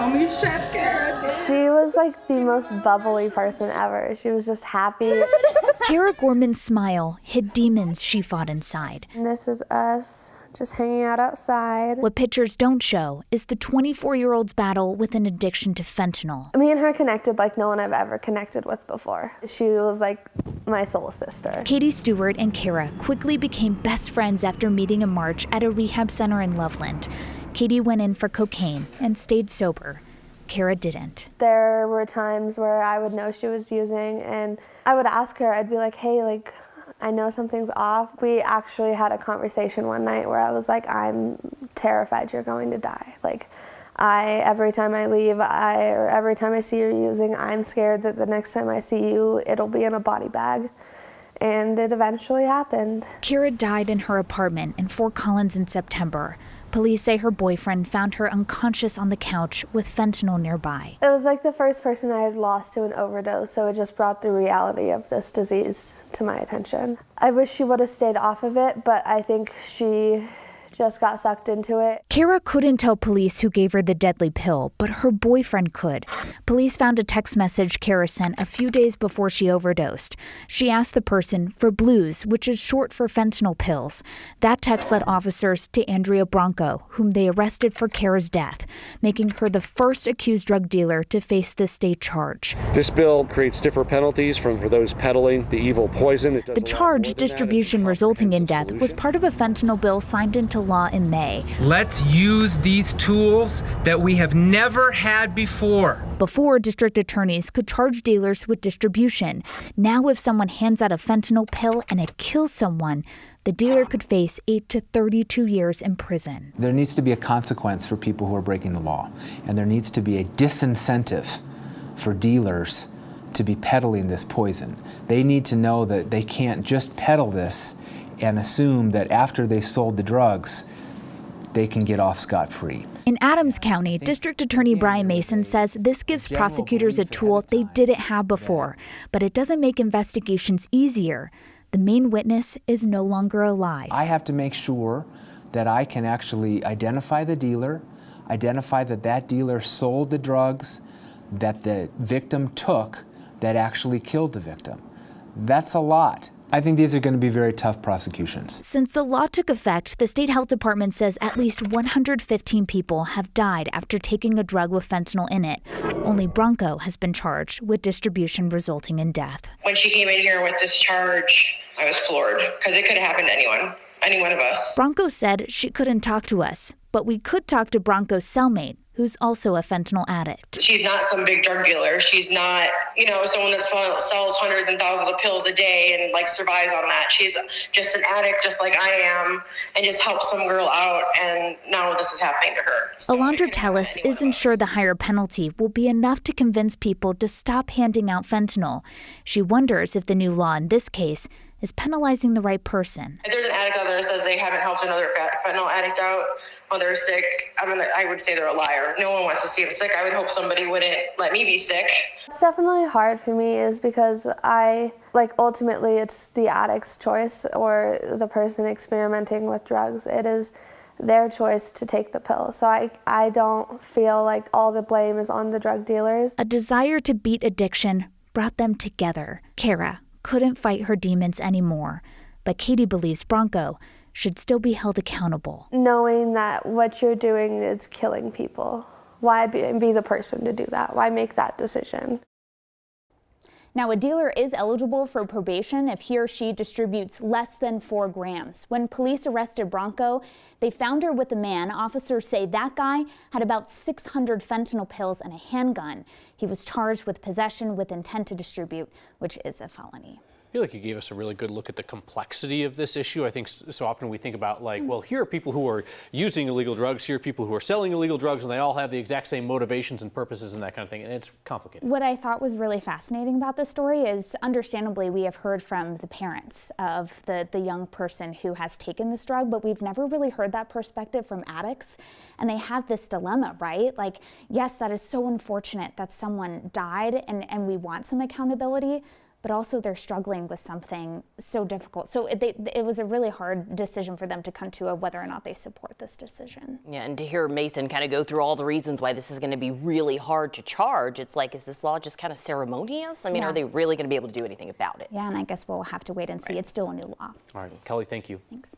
call me Chef Kara. She was like the most bubbly person ever. She was just happy. Kara Gorman's smile hid demons she fought inside. And this is us just hanging out outside. What pictures don't show is the 24-year-old's battle with an addiction to fentanyl. Me and her connected like no one I've ever connected with before. She was like my soul sister. Katie Stewart and Kara quickly became best friends after meeting in March at a rehab center in Loveland. Katie went in for cocaine and stayed sober. Kara didn't. There were times where I would know she was using and I would ask her, I'd be like, hey, like, I know something's off. We actually had a conversation one night where I was like, I'm terrified you're going to die. Like, every time I leave, or every time I see you using, I'm scared that the next time I see you, it'll be in a body bag. And it eventually happened. Kara died in her apartment in Fort Collins in September. Police say her boyfriend found her unconscious on the couch with fentanyl nearby. It was like the first person I had lost to an overdose, so it just brought the reality of this disease to my attention. I wish she would have stayed off of it, but I think she just got sucked into it. Kara couldn't tell police who gave her the deadly pill, but her boyfriend could. Police found a text message Kara sent a few days before she overdosed. She asked the person for blues, which is short for fentanyl pills. That text led officers to Andrea Bronco, whom they arrested for Kara's death, making her the first accused drug dealer to face the state charge. This bill creates stiffer penalties for those peddling the evil poison. The charge, distribution resulting in death, was part of a fentanyl bill signed into law in May. Let's use these tools that we have never had before. Before, district attorneys could charge dealers with distribution. Now, if someone hands out a fentanyl pill and it kills someone, the dealer could face 8 to 32 years in prison. There needs to be a consequence for people who are breaking the law, and there needs to be a disincentive for dealers to be peddling this poison. They need to know that they can't just peddle this and assume that after they sold the drugs, they can get off scot-free. In Adams County, District Attorney Brian Mason says this gives prosecutors a tool they didn't have before, but it doesn't make investigations easier. The main witness is no longer alive. I have to make sure that I can actually identify the dealer, identify that that dealer sold the drugs that the victim took that actually killed the victim. That's a lot. I think these are going to be very tough prosecutions. Since the law took effect, the state health department says at least 115 people have died after taking a drug with fentanyl in it. Only Bronco has been charged with distribution resulting in death. When she came in here with this charge, I was floored because it could have happened to anyone, any one of us. Bronco said she couldn't talk to us, but we could talk to Bronco's cellmate, who's also a fentanyl addict. She's not some big drug dealer. She's not, someone that sells hundreds and thousands of pills a day and like survives on that. She's just an addict just like I am and just helps some girl out, and now this is happening to her. So Alondra Tellis isn't sure the higher penalty will be enough to convince people to stop handing out fentanyl. She wonders if the new law in this case is penalizing the right person. If there's an addict out there that says they haven't helped another fentanyl addict out while they're sick, I would say they're a liar. No one wants to see them sick. I would hope somebody wouldn't let me be sick. It's definitely hard for me is because ultimately it's the addict's choice or the person experimenting with drugs. It is their choice to take the pill. So I don't feel like all the blame is on the drug dealers. A desire to beat addiction brought them together. Kara couldn't fight her demons anymore, but Katie believes Bronco should still be held accountable. Knowing that what you're doing is killing people, why be the person to do that? Why make that decision? Now, a dealer is eligible for probation if he or she distributes less than 4 grams. When police arrested Bronco, they found her with a man. Officers say that guy had about 600 fentanyl pills and a handgun. He was charged with possession with intent to distribute, which is a felony. I feel like you gave us a really good look at the complexity of this issue. I think so often we think about well, here are people who are using illegal drugs, here are people who are selling illegal drugs, and they all have the exact same motivations and purposes and that kind of thing, and it's complicated. What I thought was really fascinating about this story is, understandably, we have heard from the parents of the young person who has taken this drug, but we've never really heard that perspective from addicts, and they have this dilemma, right? Like, yes, that is so unfortunate that someone died, and we want some accountability, but also they're struggling with something so difficult. So it was a really hard decision for them to come to of whether or not they support this decision. Yeah, and to hear Mason kind of go through all the reasons why this is going to be really hard to charge, it's like, is this law just kind of ceremonious? I mean, Yeah. are they really going to be able to do anything about it? Yeah, and I guess we'll have to wait and see. It's still a new law. All right, Kelly, thank you. Thanks.